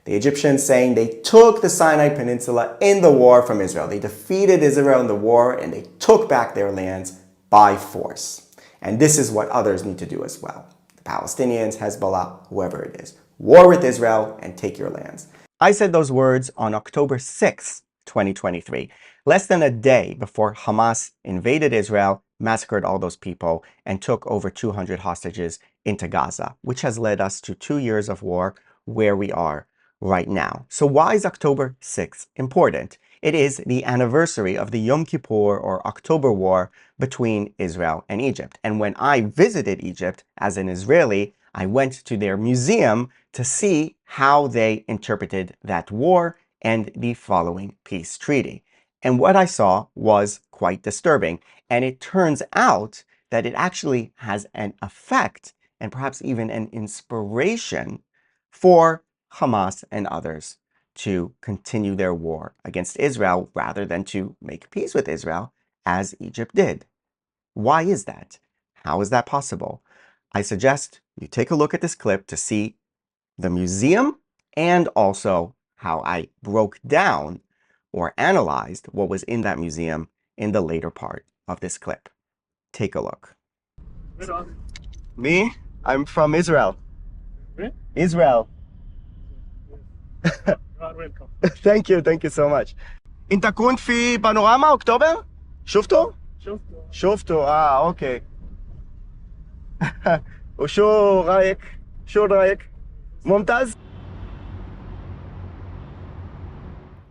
The Egyptians saying they took the Sinai Peninsula in the war from Israel. They defeated Israel in the war and they took back their lands by force. And this is what others need to do as well. The Palestinians, Hezbollah, whoever it is. War with Israel and take your lands. I said those words on October 6th, 2023, less than a day before Hamas invaded Israel, massacred all those people, and took over 200 hostages into Gaza, which has led us to 2 years of war where we are right now. So why is October 6th important? It is the anniversary of the Yom Kippur or October War between Israel and Egypt. And when I visited Egypt as an Israeli, I went to their museum to see how they interpreted that war and the following peace treaty. And what I saw was quite disturbing. And it turns out that it actually has an effect and perhaps even an inspiration for Hamas and others to continue their war against Israel rather than to make peace with Israel as Egypt did. Why is that? How is that possible? I suggest you take a look at this clip to see the museum and also how I broke down or analyzed what was in that museum in the later part of this clip. Take a look. Me? I'm from Israel. Where? Israel. You are welcome. Thank you so much. انت كنت في بانوراما اكتوبر؟ شفته؟ شفته اوكي. وشو رايك؟ شو رايك؟ ممتاز.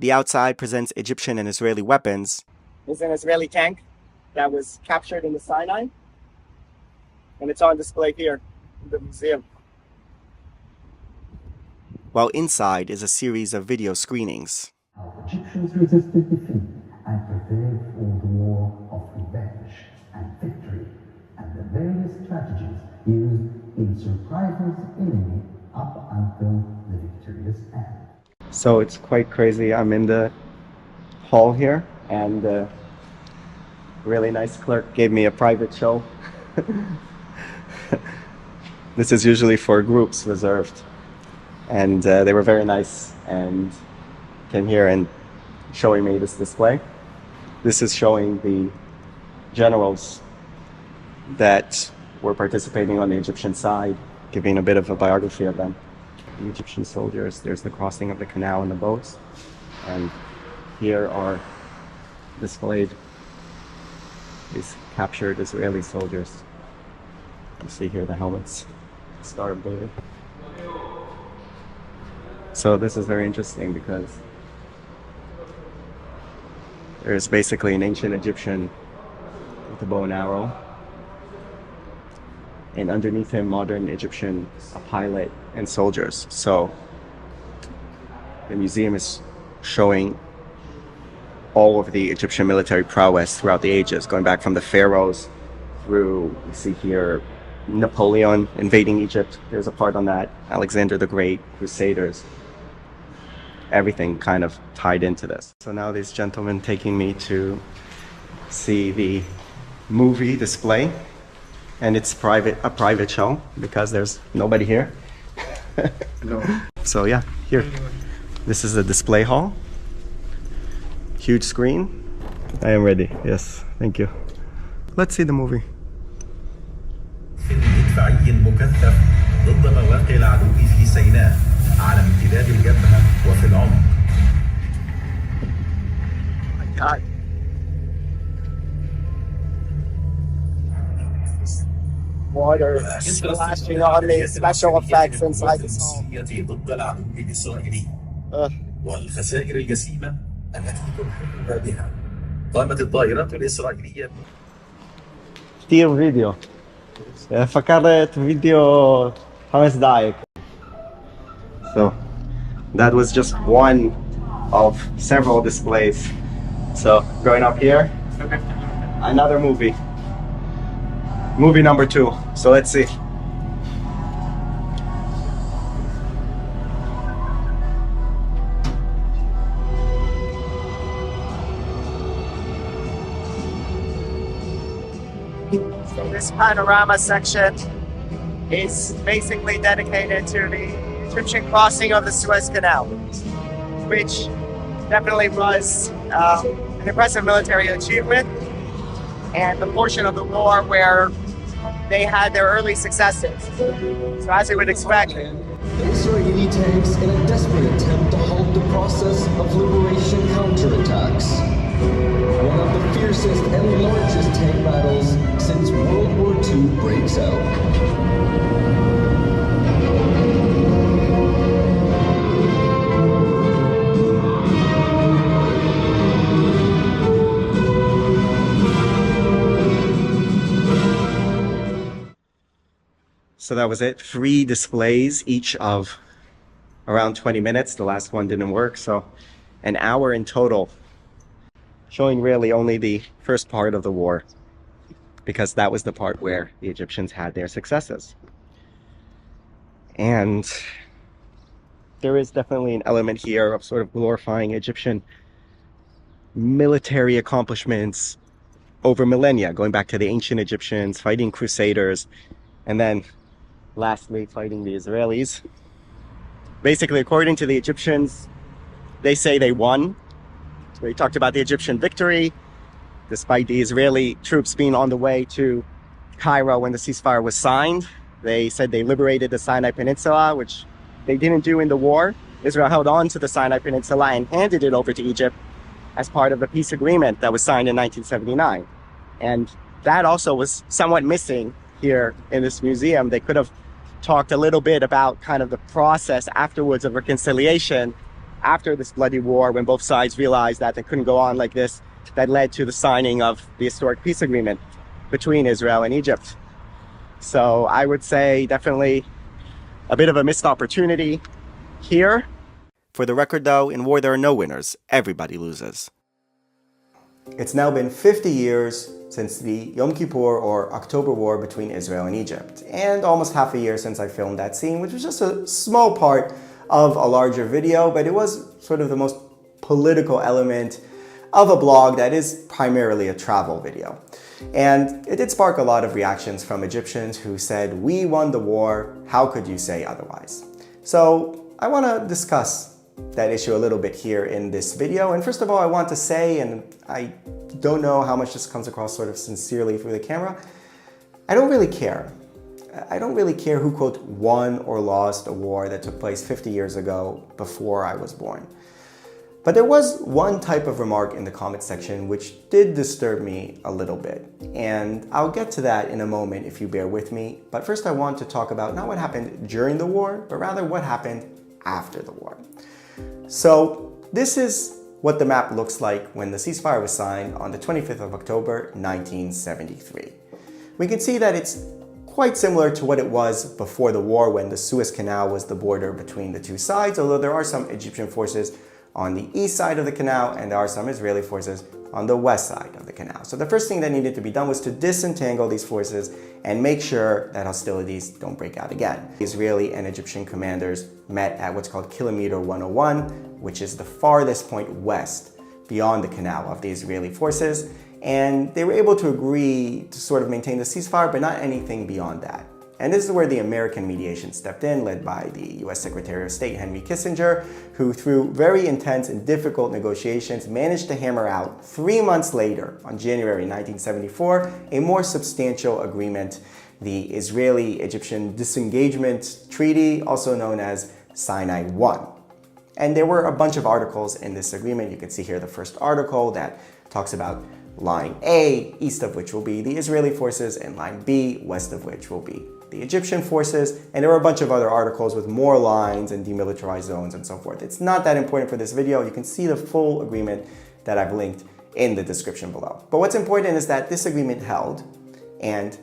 The outside presents Egyptian and Israeli weapons. This is an Israeli tank that was captured in the Sinai, and it's on display here in the museum. While inside is a series of video screenings. How Egyptians resisted defeat and prepared for the war of revenge and victory, and the various strategies used in surprising the enemy up until the victorious end. So it's quite crazy. I'm in the hall here, and a really nice clerk gave me a private show. This is usually for groups reserved. And they were very nice and came here and showing me this display. This is showing the generals that were participating on the Egyptian side, giving a bit of a biography of them. The Egyptian soldiers, there's the crossing of the canal and the boats. And here are displayed these captured Israeli soldiers. You see here the helmets, Star of David. So this is very interesting because there's basically an ancient Egyptian with a bow and arrow, and underneath him modern Egyptian, a pilot and soldiers. So the museum is showing all of the Egyptian military prowess throughout the ages, going back from the pharaohs through, you see here, Napoleon invading Egypt. There's a part on that. Alexander the Great, Crusaders. Everything kind of tied into this. So now these gentlemen taking me to see the movie display, and it's a private show because there's nobody here. No. So yeah, here. This is the display hall. Huge screen. I am ready. Yes, thank you. Let's see the movie. مدفعي مكثف ضد مواقع العدو في سيناء على امتداد الجبهة وفي العمق. God. Water splashing on me, special effects inside this hall. ضد العدو الإسرائيلي والخسائر الجسيمة التي تلحقنا بها. قامت الطائرات الإسرائيلية كتير فيديو. فكرت فيديو 5 دقايق. So that was just one of several displays. So going up here, another movie. Movie number 2. So let's see. So this panorama section is basically dedicated to the Egyptian crossing of the Suez Canal, which definitely was an impressive military achievement and the portion of the war where they had their early successes. So as you would expect, The Israeli tanks in a desperate attempt to halt the process of liberation counterattacks. One of the fiercest and largest tank battles since World War II breaks out. So that was it. 3 displays, each of around 20 minutes. The last one didn't work, so an hour in total, showing really only the first part of the war, because that was the part where the Egyptians had their successes. And there is definitely an element here of sort of glorifying Egyptian military accomplishments over millennia, going back to the ancient Egyptians, fighting crusaders, and then lastly fighting the Israelis. Basically, according to the Egyptians, they say they won. So they talked about the Egyptian victory, despite the Israeli troops being on the way to Cairo when the ceasefire was signed. They said they liberated the Sinai Peninsula, which they didn't do in the war. Israel held on to the Sinai Peninsula and handed it over to Egypt as part of the peace agreement that was signed in 1979. And that also was somewhat missing here in this museum. They could have talked a little bit about kind of the process afterwards of reconciliation after this bloody war, when both sides realized that they couldn't go on like this, that led to the signing of the historic peace agreement between Israel and Egypt. So I would say definitely a bit of a missed opportunity here. For the record though, in war there are no winners, everybody loses. It's now been 50 years since the Yom Kippur or October War between Israel and Egypt, and almost half a year since I filmed that scene, which was just a small part of a larger video, but it was sort of the most political element of a blog that is primarily a travel video. And it did spark a lot of reactions from Egyptians who said, "We won the war, how could you say otherwise?" So I want to discuss that issue a little bit here in this video. And first of all, I want to say, and I don't know how much this comes across sort of sincerely through the camera, I don't really care. I don't really care who, quote, won or lost a war that took place 50 years ago before I was born. But there was one type of remark in the comment section which did disturb me a little bit. And I'll get to that in a moment if you bear with me. But first I want to talk about not what happened during the war, but rather what happened after the war. So this is what the map looks like when the ceasefire was signed on the 25th of October, 1973. We can see that it's quite similar to what it was before the war, when the Suez Canal was the border between the two sides, although there are some Egyptian forces on the east side of the canal and there are some Israeli forces on the west side of the canal. So the first thing that needed to be done was to disentangle these forces and make sure that hostilities don't break out again. Israeli and Egyptian commanders met at what's called Kilometer 101, which is the farthest point west beyond the canal of the Israeli forces, and they were able to agree to sort of maintain the ceasefire, but not anything beyond that. And this is where the American mediation stepped in, led by the US Secretary of State Henry Kissinger, who through very intense and difficult negotiations managed to hammer out 3 months later, on January 1974, a more substantial agreement, the Israeli-Egyptian Disengagement Treaty, also known as Sinai I. And there were a bunch of articles in this agreement. You can see here the first article that talks about line A, east of which will be the Israeli forces, and line B, west of which will be the Egyptian forces. And there were a bunch of other articles with more lines and demilitarized zones and so forth. It's not that important for this video. You can see the full agreement that I've linked in the description below. But what's important is that this agreement held, and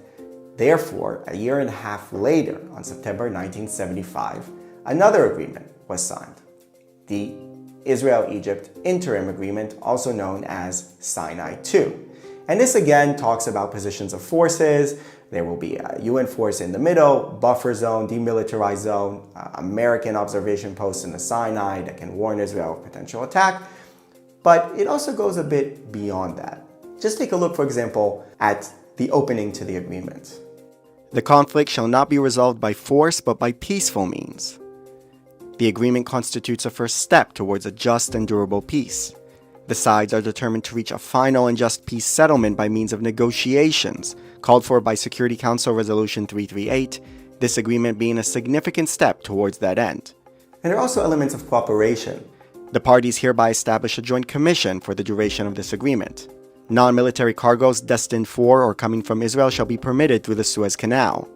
therefore, a year and a half later, on September 1975, another agreement was signed. The Israel-Egypt Interim Agreement, also known as Sinai II. And this again talks about positions of forces. There will be a UN force in the middle, buffer zone, demilitarized zone, American observation posts in the Sinai that can warn Israel of potential attack. But it also goes a bit beyond that. Just take a look, for example, at the opening to the agreement. The conflict shall not be resolved by force, but by peaceful means. The agreement constitutes a first step towards a just and durable peace. The sides are determined to reach a final and just peace settlement by means of negotiations, called for by Security Council Resolution 338, this agreement being a significant step towards that end. And there are also elements of cooperation. The parties hereby establish a joint commission for the duration of this agreement. Non-military cargoes destined for or coming from Israel shall be permitted through the Suez Canal,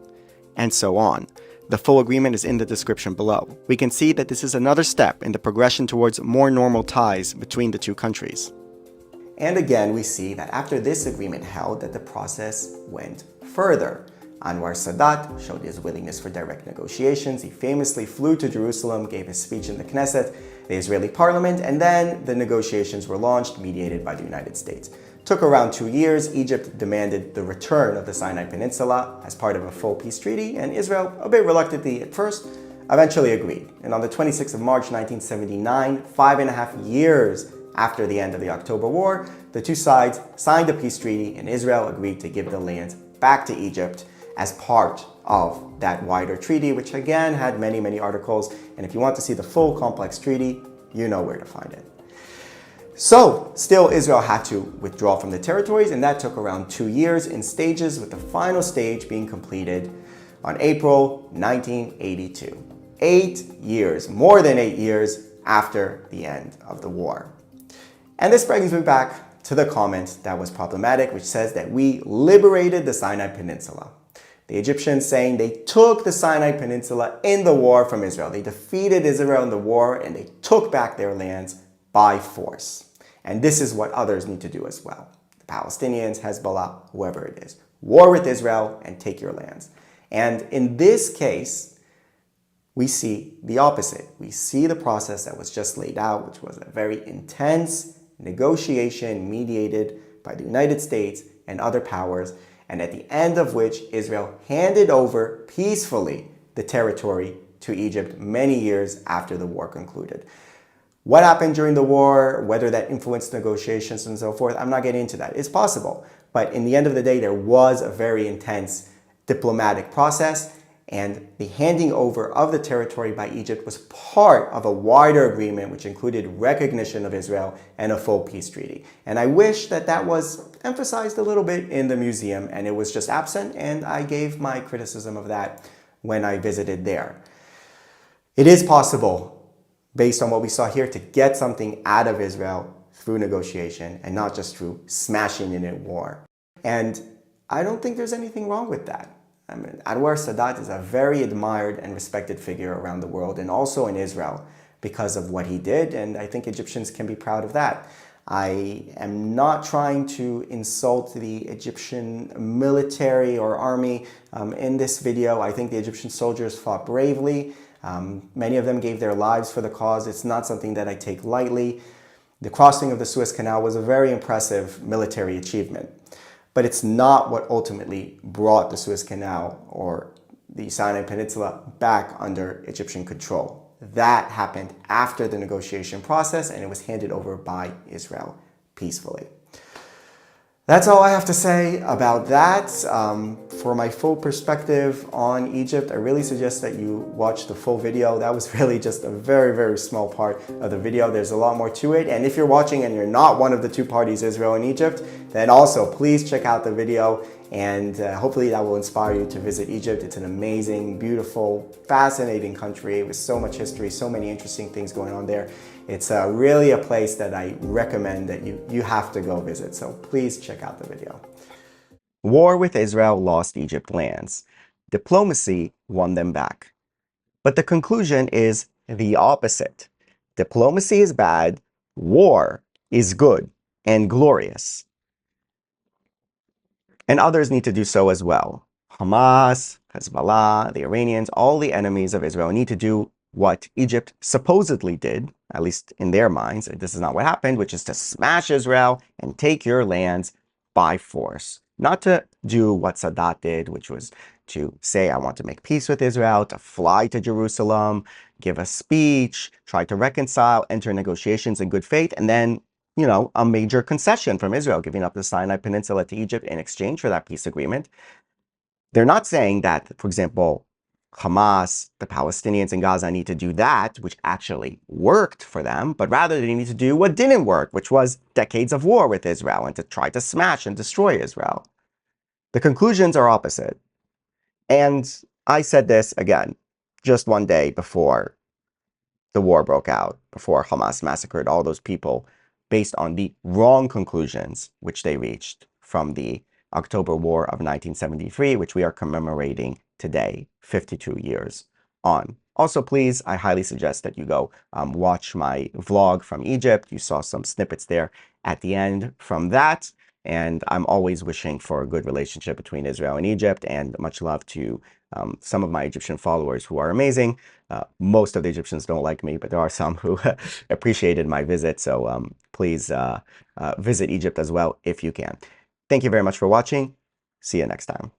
and so on. The full agreement is in the description below. We can see that this is another step in the progression towards more normal ties between the two countries. And again, we see that after this agreement held, that the process went further. Anwar Sadat showed his willingness for direct negotiations. He famously flew to Jerusalem, gave his speech in the Knesset, the Israeli parliament, and then the negotiations were launched, mediated by the United States. Took around 2 years. Egypt demanded the return of the Sinai Peninsula as part of a full peace treaty, and Israel, a bit reluctantly at first, eventually agreed. And on the 26th of March 1979, 5.5 years after the end of the October War, the two sides signed a peace treaty, and Israel agreed to give the land back to Egypt as part of that wider treaty, which again had many, many articles. And if you want to see the full complex treaty, you know where to find it. So, still Israel had to withdraw from the territories, and that took around 2 years in stages, with the final stage being completed on April 1982. 8 years, more than 8 years after the end of the war. And this brings me back to the comment that was problematic, which says that we liberated the Sinai Peninsula. The Egyptians saying they took the Sinai Peninsula in the war from Israel. They defeated Israel in the war, and they took back their lands by force. And this is what others need to do as well. The Palestinians, Hezbollah, whoever it is. War with Israel and take your lands. And in this case, we see the opposite. We see the process that was just laid out, which was a very intense negotiation mediated by the United States and other powers, and at the end of which Israel handed over peacefully the territory to Egypt many years after the war concluded. What happened during the war, whether that influenced negotiations and so forth, I'm not getting into that. It's possible. But in the end of the day, there was a very intense diplomatic process, and the handing over of the territory by Egypt was part of a wider agreement which included recognition of Israel and a full peace treaty. And I wish that that was emphasized a little bit in the museum, and it was just absent, and I gave my criticism of that when I visited there. It is possible, based on what we saw here, to get something out of Israel through negotiation and not just through smashing in at war. And I don't think there's anything wrong with that. I mean, Anwar Sadat is a very admired and respected figure around the world, and also in Israel, because of what he did, and I think Egyptians can be proud of that. I am not trying to insult the Egyptian military or army in this video. I think the Egyptian soldiers fought bravely. Many of them gave their lives for the cause. It's not something that I take lightly. The crossing of the Suez Canal was a very impressive military achievement, but it's not what ultimately brought the Suez Canal or the Sinai Peninsula back under Egyptian control. That happened after the negotiation process, and it was handed over by Israel peacefully. That's all I have to say about that. For my full perspective on Egypt, I really suggest that you watch the full video. That was really just a very, very small part of the video. There's a lot more to it. And if you're watching and you're not one of the two parties, Israel and Egypt, then also please check out the video, and hopefully that will inspire you to visit Egypt. It's an amazing, beautiful, fascinating country with so much history, so many interesting things going on there. It's really a place that I recommend that you have to go visit, so please check out the video. War with Israel lost Egypt lands. Diplomacy won them back. But the conclusion is the opposite. Diplomacy is bad, war is good and glorious. And others need to do so as well. Hamas, Hezbollah, the Iranians, all the enemies of Israel need to do what Egypt supposedly did, at least in their minds. This is not what happened, which is to smash Israel and take your lands by force. Not to do what Sadat did, which was to say, I want to make peace with Israel, to fly to Jerusalem, give a speech, try to reconcile, enter negotiations in good faith, and then, you know, a major concession from Israel, giving up the Sinai Peninsula to Egypt in exchange for that peace agreement. They're not saying that, for example, Hamas, the Palestinians in Gaza need to do that, which actually worked for them, but rather they need to do what didn't work, which was decades of war with Israel and to try to smash and destroy Israel. The conclusions are opposite. And I said this again, just one day before the war broke out, before Hamas massacred all those people based on the wrong conclusions which they reached from the October War of 1973, which we are commemorating today, 52 years on. Also, please, I highly suggest that you go watch my vlog from Egypt. You saw some snippets there at the end from that. And I'm always wishing for a good relationship between Israel and Egypt, and much love to some of my Egyptian followers who are amazing. Most of the Egyptians don't like me, but there are some who appreciated my visit. So please visit Egypt as well if you can. Thank you very much for watching. See you next time.